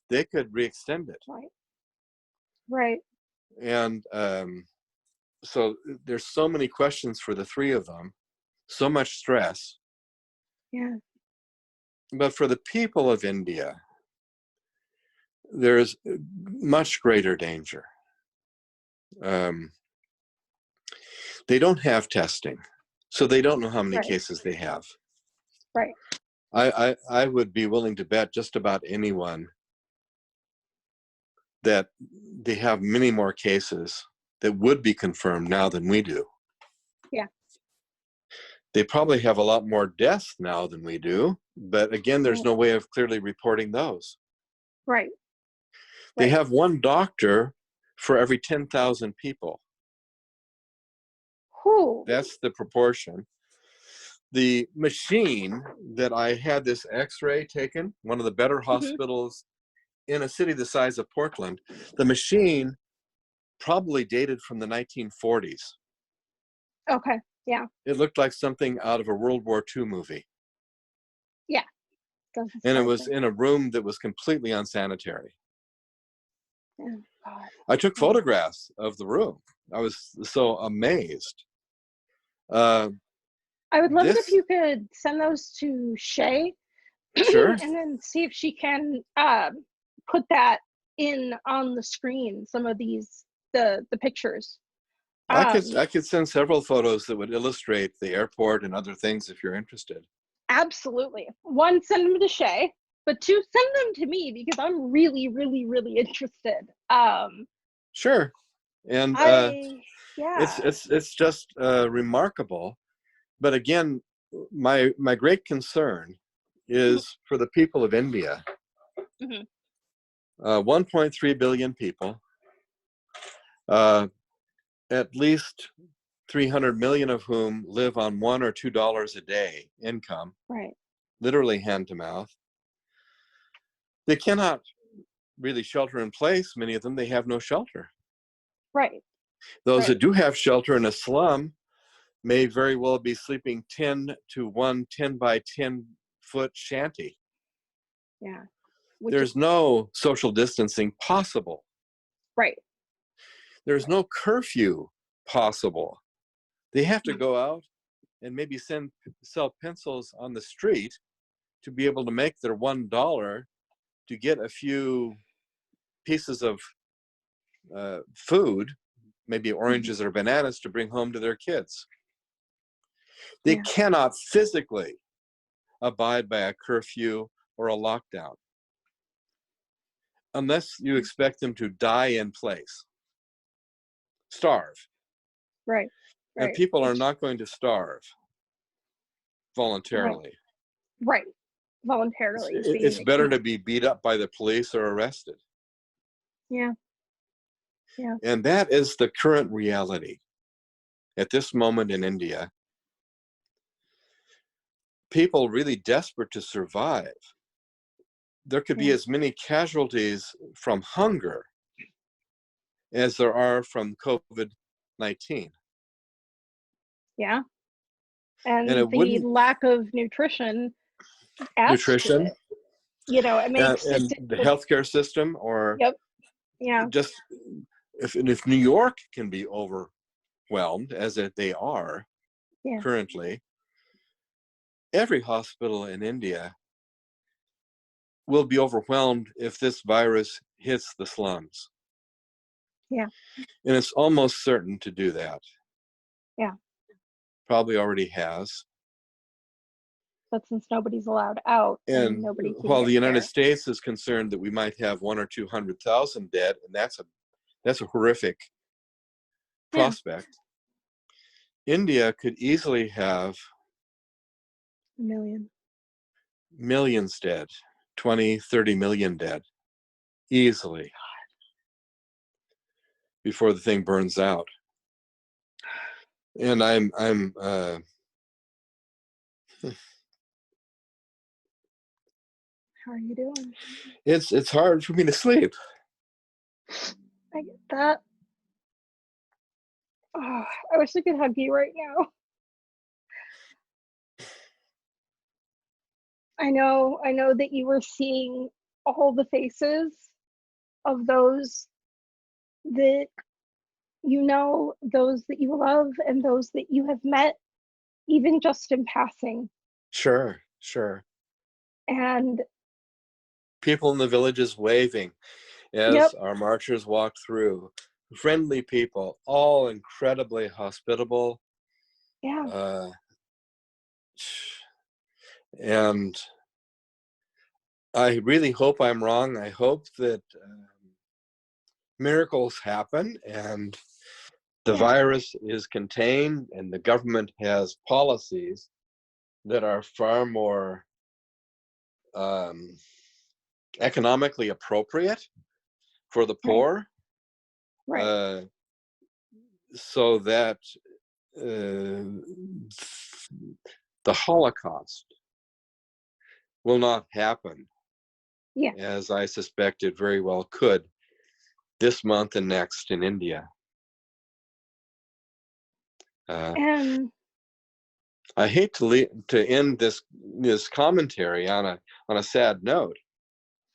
They could re-extend it. Right. Right. And so there's so many questions for the three of them, so much stress. Yeah. But for the people of India, there's much greater danger. Um, they don't have testing, so they don't know how many Right. cases they have. Right. I would be willing to bet just about anyone that they have many more cases that would be confirmed now than we do. Yeah. They probably have a lot more deaths now than we do, but again, there's Right. no way of clearly reporting those. Right. They Right. have one doctor for every 10,000 people. Who? That's the proportion. The machine that I had this x-ray taken, one of the better Hmm. hospitals in a city the size of Portland, the machine probably dated from the 1940s. Okay. Yeah. It looked like something out of a World War II movie. Yeah. Doesn't And it surprise was me. in a room that was completely unsanitary. Yeah. God. I took Yeah. photographs of the room. I was so amazed. Uh, I would love it if this, you could send those to Shay sure, and then see if she can put that in on the screen, some of the pictures. Um, I could send several photos that would illustrate the airport and other things if you're interested. Absolutely. One, send them to Shay, but two, send them to me because I'm really, really, really interested. Sure, and I Yeah. it's just remarkable. But again, my great concern is for the people of India. Hmm. 1.3 billion people, uh, at least 300 million of whom live on $1 or $2 a day income, Right. literally hand to mouth. They cannot really shelter in place. Many of them, they have no shelter. Right. Those Right. that do have shelter in a slum may very well be sleeping 10 to 1 10 by 10 foot shanty. Yeah. Which is There's no social distancing possible. right. There's Right. no curfew possible. They have to No. go out and maybe sell pencils on the street to be able to make their $1 to get a few pieces of food, maybe Mhm. oranges or bananas, to bring home to their kids. They Yeah. cannot physically abide by a curfew or a lockdown unless you expect them to die in place, starve. Right. And Right. people are Which not going to starve right. voluntarily. Right. Voluntarily being It's the better key. to be beat up by the police or arrested. Yeah. Yeah. And that is the current reality at this moment in India. People really desperate to survive. There could be Yeah. as many casualties from hunger as there are from COVID-19. Yeah. And And it the wouldn't, lack of nutrition adds to nutrition it. It makes it and the healthcare system, or yep. Yeah. just if New York can be overwhelmed, as they are Yeah. currently, every hospital in India will be overwhelmed if this virus hits the slums. Yeah. And it's almost certain to do that. Yeah. Probably already has. But since nobody's allowed out, then And nobody can while get the United care. States is concerned that we might have 1 or 200,000 dead, and that's a horrific Yeah. prospect, India could easily have 1,000,000. millions dead, 20, 30 million dead, easily, before the thing burns out. And How are you doing? it's hard for me to sleep. I get that. Oh, I wish I could hug you right now. I know that you were seeing all the faces of those that those that you love and those that you have met, even just in passing. Sure, sure. And People in the villages waving yep, as our marchers walked through. Friendly people, all incredibly hospitable. yeah, Uh, and I really hope I'm wrong. I hope that miracles happen and the yeah, virus is contained and the government has policies that are far more um, economically appropriate for the right, poor, right, uh, so that uh, the Holocaust will not happen, yeah. as I suspect it very well could this month and next in India. Uh, And I hate to end this commentary on a sad note,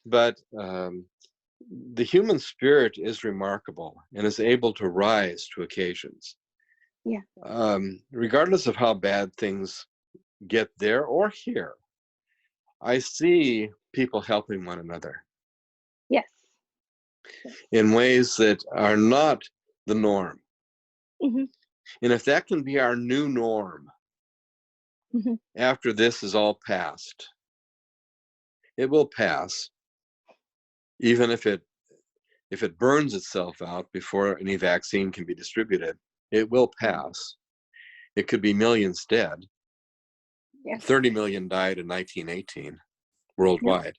but the human spirit is remarkable and is able to rise to occasions, yeah, regardless of how bad things get there or here. I see people helping one another yes, yes. in ways that are not the norm. Hmm. And if that can be our new norm Hmm. after this is all past, it will pass, even if it burns itself out before any vaccine can be distributed. It will Yeah, pass. It could be millions dead. yeah, 30 million died in 1918 yep, worldwide,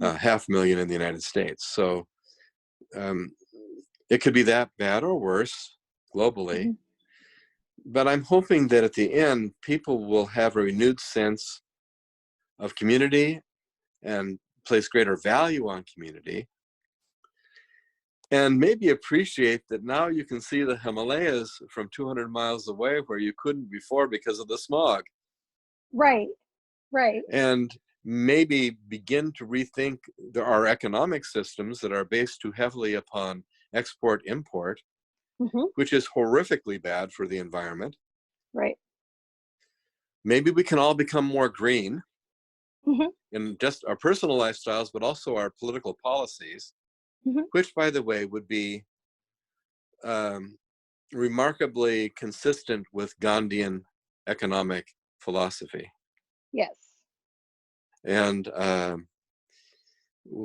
yep. 500,000 in the United States. So um, it could be that bad or worse globally. Hmm. But I'm hoping that at the end, people will have a renewed sense of community and place greater value on community, and maybe appreciate that now you can see the Himalayas from 200 miles away where you couldn't before because of the smog. Right. Right. And maybe begin to rethink our economic systems that are based too heavily upon export import, which is horrifically bad for the environment. Right. Maybe we can all become more green in just our personal lifestyles, but also our political policies, which, by the way, would be remarkably consistent with Gandhian economic philosophy. Yes. And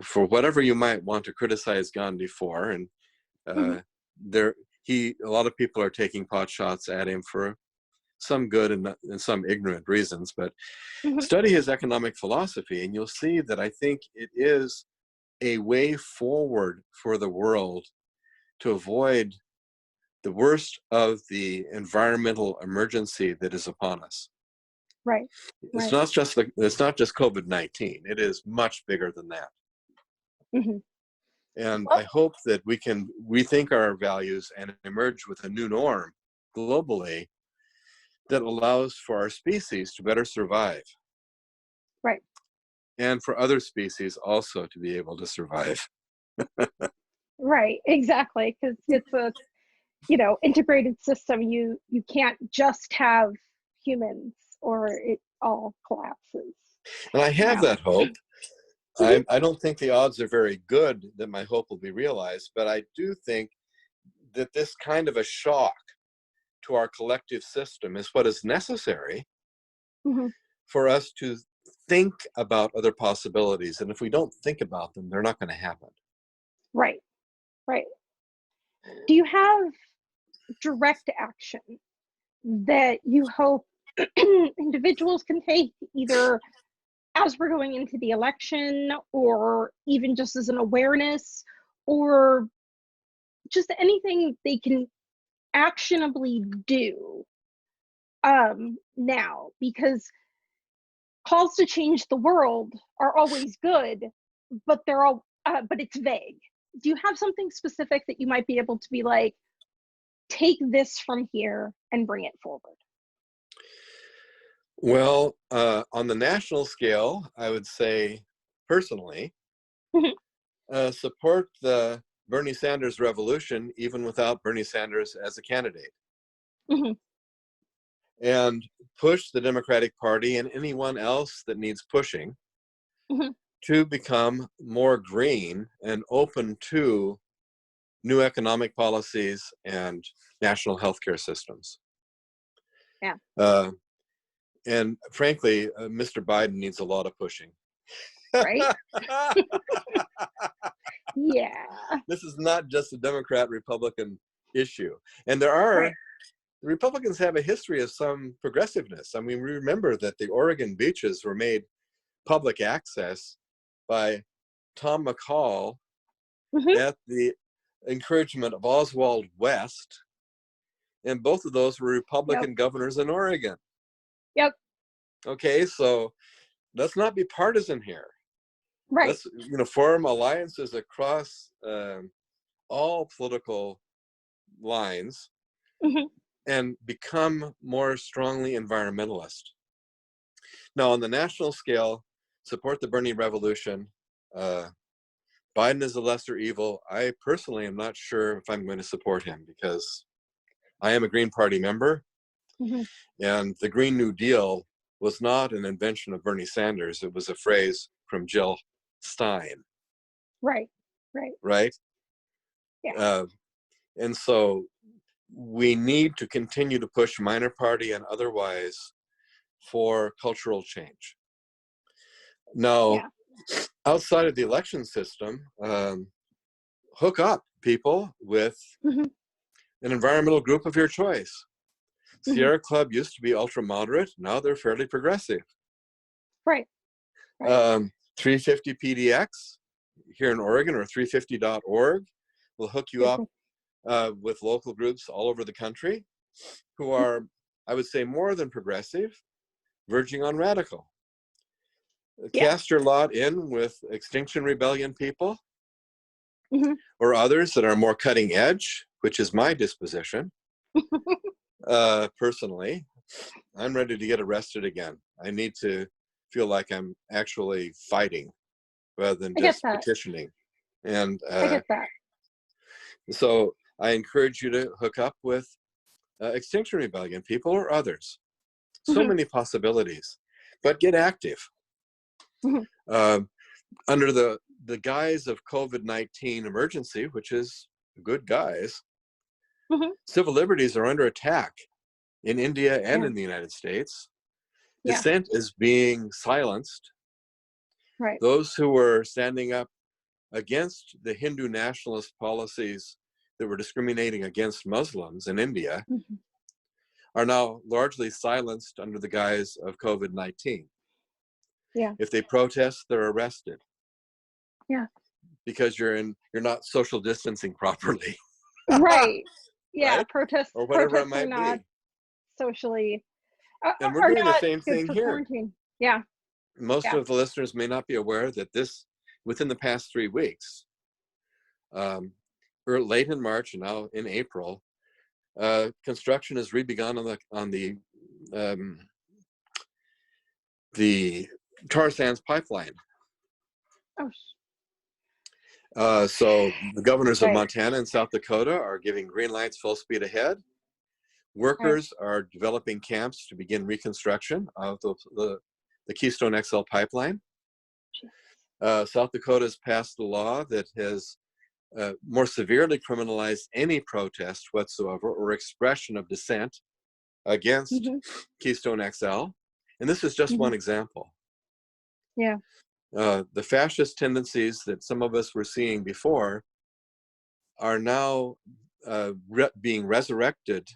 for whatever you might want to criticize Gandhi for, and a lot of people are taking pot shots at him for some good and some ignorant reasons, but study his economic philosophy and you'll see that I think it is a way forward for the world to avoid the worst of the environmental emergency that is upon us. Right. It's not just COVID-19. It is much bigger than that. And I hope that we can rethink our values and emerge with a new norm globally that allows for our species to better survive. Right. And for other species also to be able to survive. Right. Exactly. Because it's a, integrated system. You can't just have humans or it all collapses. And I have that hope. I don't think the odds are very good that my hope will be realized, but I do think that this kind of a shock to our collective system is what is necessary for us to think about other possibilities. And if we don't think about them, they're not going to happen. Right. Right. Do you have direct action that you hope individuals can take, either as we're going into the election or even just as an awareness, or just anything they can actionably do now? Because calls to change the world are always good, but but it's vague. Do you have something specific that you might be able to be like, take this from here and bring it forward? Well, on the national scale, I would say personally, support the Bernie Sanders revolution, even without Bernie Sanders as a candidate. And push the Democratic Party and anyone else that needs pushing to become more green and open to new economic policies and national healthcare systems. Yeah. And frankly, Mr. Biden needs a lot of pushing. Right? Yeah. This is not just a Democrat-Republican issue. And there are, the Republicans have a history of some progressiveness. I mean, we remember that the Oregon beaches were made public access by Tom McCall at the encouragement of Oswald West. And both of those were Republican governors in Oregon. Yep. Okay, so let's not be partisan here. Right. Let's form alliances across all political lines and become more strongly environmentalist. Now, on the national scale, support the Bernie revolution. Biden is a lesser evil. I personally am not sure if I'm going to support him because I am a Green Party member, and the Green New Deal was not an invention of Bernie Sanders. It was a phrase from Jill Stein. Right. Yeah. And so we need to continue to push minor party and otherwise for cultural change. Now, outside of the election system, hook up people with an environmental group of your choice. Sierra Club used to be ultra moderate. Now they're fairly progressive. Right. 350 PDX here in Oregon, or 350.org, will hook you up with local groups all over the country who are, I would say, more than progressive, verging on radical. Yeah. cast your lot in with Extinction Rebellion people Hmm. or others that are more cutting edge, which is my disposition. Personally, I'm ready to get arrested again. I need to feel like I'm actually fighting rather than I get just that. petitioning. And I get that. so I encourage you to hook up with Extinction Rebellion people or others. So Hmm. many possibilities, but get active. Hmm. Under the guise of COVID-19 emergency, which is good guise, Hmm. civil liberties are under attack in India and Yeah. in the United States. Yeah. Dissent is being silenced. Right. Those who were standing up against the Hindu nationalist policies that were discriminating against Muslims in India Hmm. are now largely silenced under the guise of COVID-19. Yeah. If they protest, they're arrested Yeah. because you're not social distancing properly, Right. Yeah. right? Protests. Or whatever it Protests are might not be. socially And we're are doing the not same good thing for here. quarantine. Yeah. Most Yeah. of the listeners may not be aware that within the past 3 weeks, or late in March and now in April, construction has re-begun um, the tar sands pipeline. Oh, So the governors of right. Montana and South Dakota are giving green lights full speed ahead. Right. Workers are developing camps to begin reconstruction of the Keystone XL pipeline. South Dakota has passed a law that has more severely criminalized any protest whatsoever or expression of dissent against Hmm. Keystone XL. And this is just Hmm. one example. Yeah. The fascist tendencies that some of us were seeing before are now being resurrected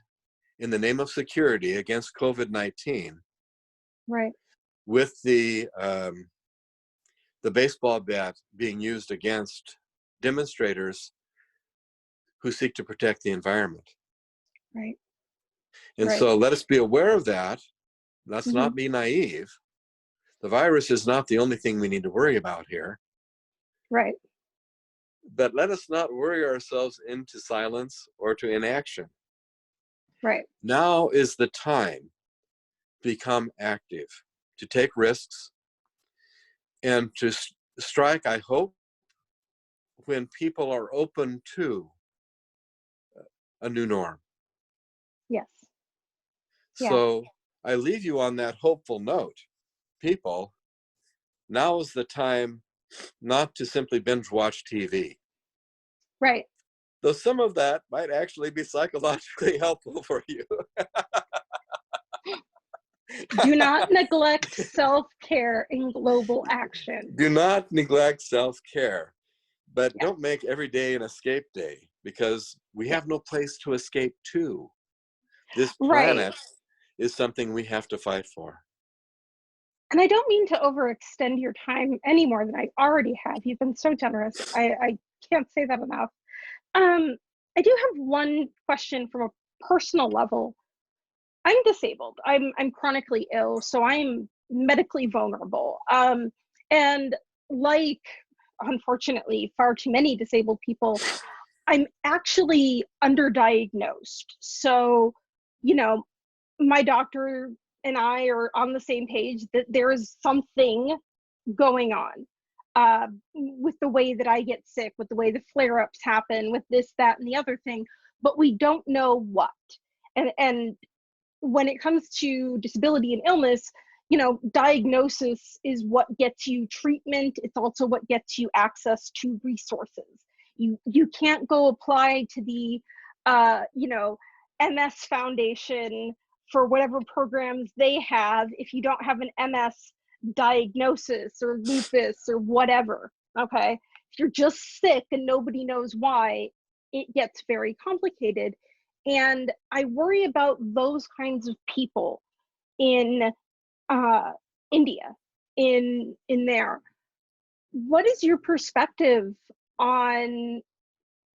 in the name of security against COVID-19, Right. with the baseball bat being used against demonstrators who seek to protect the environment. Right. And Right. so let us be aware of that. Let's Hmm. not be naive. The virus is not the only thing we need to worry about here. Right. But let us not worry ourselves into silence or to inaction. Right. Now is the time to become active, to take risks, and to strike, I hope, when people are open to a new norm. Yes. Yeah. So I leave you on that hopeful note. People, now is the time not to simply binge watch TV. Right. Though some of that might actually be psychologically helpful for you. Do not neglect self-care in global action. Do not neglect self-care, but Yeah. don't make every day an escape day, because we Yeah. have no place to escape to. This Right. planet is something we have to fight for. And I don't mean to overextend your time any more than I already have. You've been so generous. I can't say that enough. Um, I do have one question from a personal level. I'm disabled. I'm chronically ill, so I'm medically vulnerable. And like, unfortunately, far too many disabled people, I'm actually underdiagnosed. So, you know, my doctor and I are on the same page that there is something going on with the way that I get sick, with the way the flare ups happen, with this, that, and the other thing, but we don't know what. And when it comes to disability and illness, you know, diagnosis is what gets you treatment. It's also what gets you access to resources. You can't go apply to the you know, MS Foundation for whatever programs they have if you don't have an MS diagnosis or lupus or whatever. Okay, if you're just sick and nobody knows why, it gets very complicated. And I worry about those kinds of people in uh, India, in there. What is your perspective on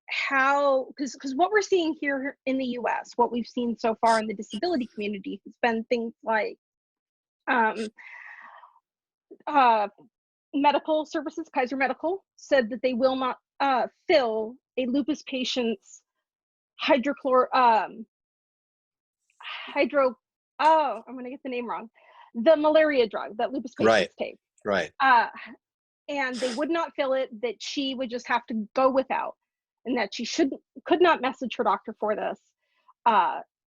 how, because what we're seeing here in the US, what we've seen so far in the disability community has been things like um, uh, medical services, Kaiser Medical, said that they will not fill a lupus patient's hydrochlor hydro oh, I'm gonna get the name wrong. The malaria drug that lupus Right, patients take. right. Uh, and they would not fill it, that she would just have to go without, and that she could not message her doctor for this.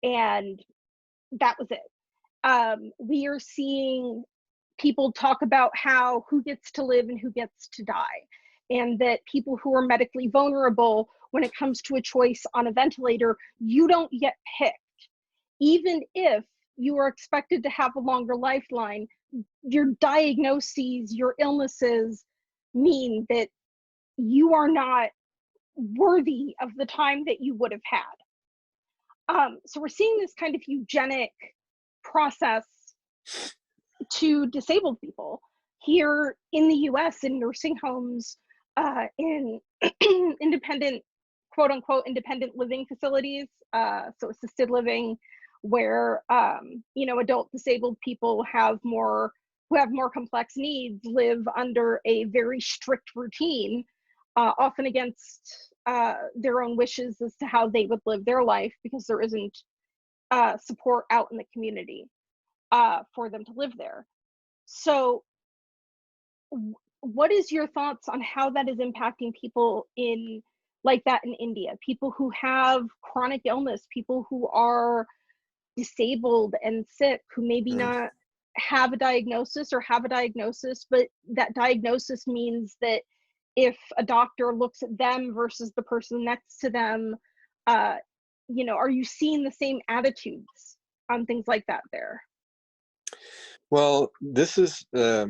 And that was it. We are seeing people talk about how who gets to live and who gets to die, and that people who are medically vulnerable, when it comes to a choice on a ventilator, you don't get picked. Even if you are expected to have a longer lifeline, your diagnoses, your illnesses mean that you are not worthy of the time that you would have had. So we're seeing this kind of eugenic process to disabled people here in the US, in nursing homes, in independent, quote unquote, independent living facilities, so assisted living, where adult disabled people who have more complex needs live under a very strict routine, often against their own wishes as to how they would live their life, because there isn't support out in the community for them to live there. So, what is your thoughts on how that is impacting people in like that in India? People who have chronic illness, people who are disabled and sick, who maybe Mm. not have a diagnosis, or have a diagnosis, but that diagnosis means that if a doctor looks at them versus the person next to them, uh, are you seeing the same attitudes on things like that there? Well, this is uh,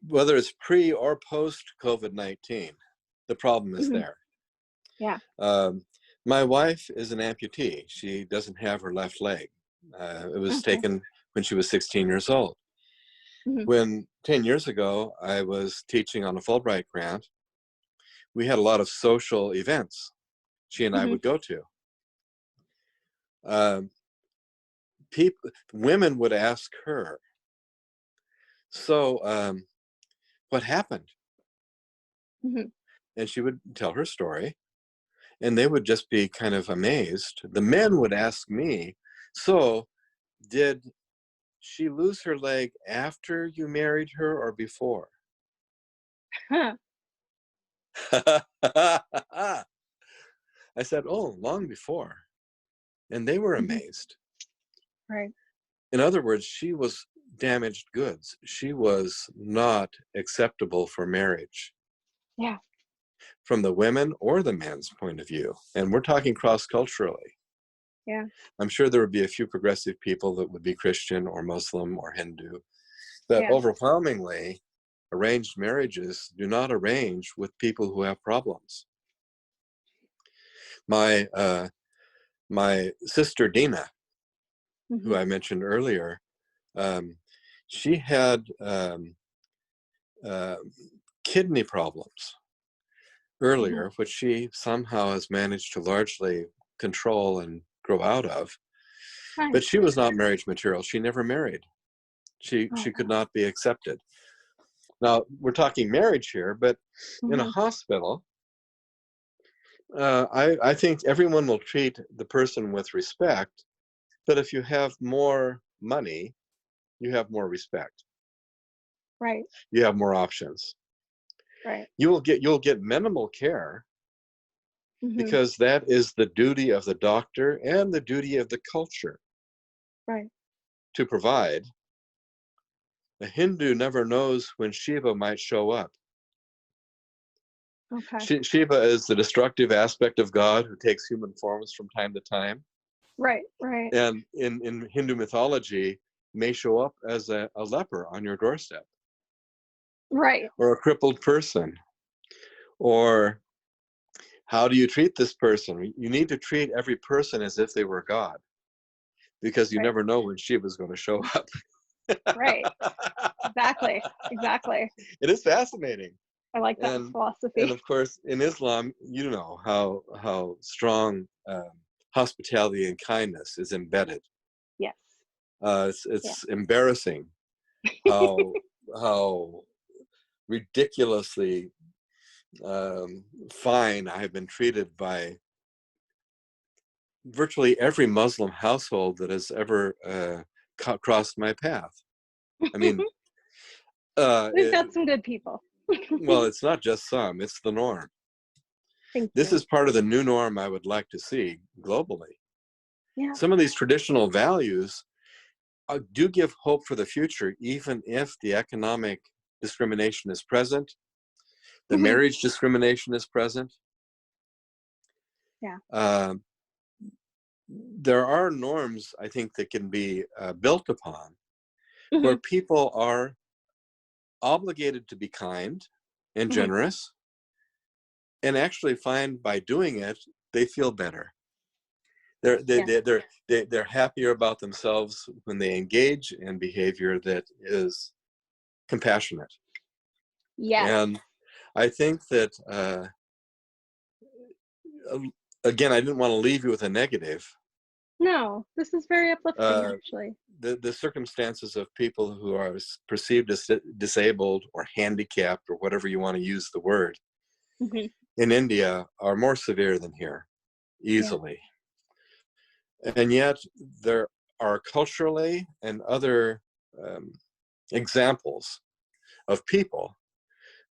whether it's pre or post COVID-19, the problem is Hmm. there. Yeah. Um, my wife is an amputee. She doesn't have her left leg. It was Okay. taken when she was 16 years old. Hmm. When 10 years ago, I was teaching on a Fulbright grant, we had a lot of social events she and I Hmm. would go to. Um, women would ask her, so what happened? Hmm. And she would tell her story, and they would just be kind of amazed. The men would ask me, so did she lose her leg after you married her or before? Huh. I said, oh, long before. And they were Hmm. amazed. Right. In other words, she was damaged goods. She was not acceptable for marriage Yeah. from the women or the men's point of view. And we're talking cross culturally. Yeah. I'm sure there would be a few progressive people that would be Christian or Muslim or Hindu, but Yeah. overwhelmingly, arranged marriages do not arrange with people who have problems. My my sister Dina, who Hmm. I mentioned earlier, she had uh, kidney problems Hmm. earlier, which she somehow has managed to largely control and grow out of. But Nice. she was not marriage material. She never married. Oh She could wow. not be accepted. Now we're talking marriage here, but in a Hmm. hospital, I think everyone will treat the person with respect. But if you have more money, you have more respect. Right. You have more options. Right. You'll get minimal care Hmm. because that is the duty of the doctor and the duty of the culture Right. to provide. A Hindu never knows when Shiva might show up. Okay. Shiva is the destructive aspect of God who takes human forms from time to time, Right. Right. and in Hindu mythology may show up as a leper on your doorstep, Right. or a crippled person, or how do you treat this person? You need to treat every person as if they were God, because you Right. never know when Shiva is going to show up. Right. Exactly. Exactly. It is fascinating. I like that and and philosophy. of course in Islam, you know how strong hospitality and kindness is embedded. Yes. It's Yeah. embarrassing how how ridiculously fine I have been treated by virtually every Muslim household that has ever crossed my path. I mean, We've got some good people. well, it's not just some, it's the norm. Thank This you. is part of the new norm I would like to see globally. Yeah. Some of these traditional values do give hope for the future, even if the economic discrimination is present, the Mhm. marriage discrimination is present. Yeah. Uh, there are norms, I think, that can be built upon where Mhm. people are obligated to be kind and Mhm. generous, and actually find by doing it, they feel better. They're, they, Yeah. they, they're, they're happier about themselves when they engage in behavior that is compassionate. Yes. And I think that, again, I didn't want to leave you with a negative. No, this is very uplifting, Uh, actually. the circumstances of people who are perceived as disabled or handicapped or whatever you want to use the word Hmm. in India are more severe than here, Yeah. easily. And yet there are culturally and other um, examples of people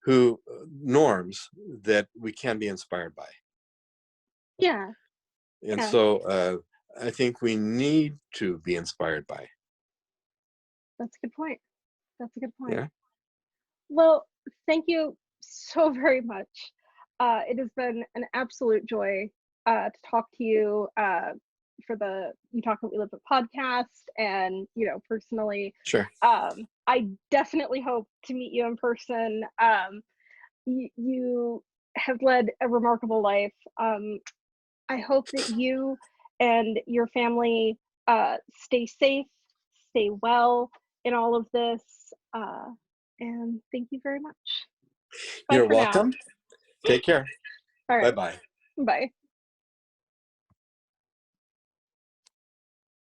who norms that we can be inspired by. Yeah. And Yeah. so I think we need to be inspired by. That's a good point. That's a good point. Yeah. Well, thank you so very much. It has been an absolute joy to talk to you for the You Talk What We Live With podcast, and personally, Sure. I definitely hope to meet you in person. You have led a remarkable life. I hope that you and your family stay safe, stay well in all of this. And thank you very much. Bye You're for now. welcome. Take care. All Bye right. bye. Bye.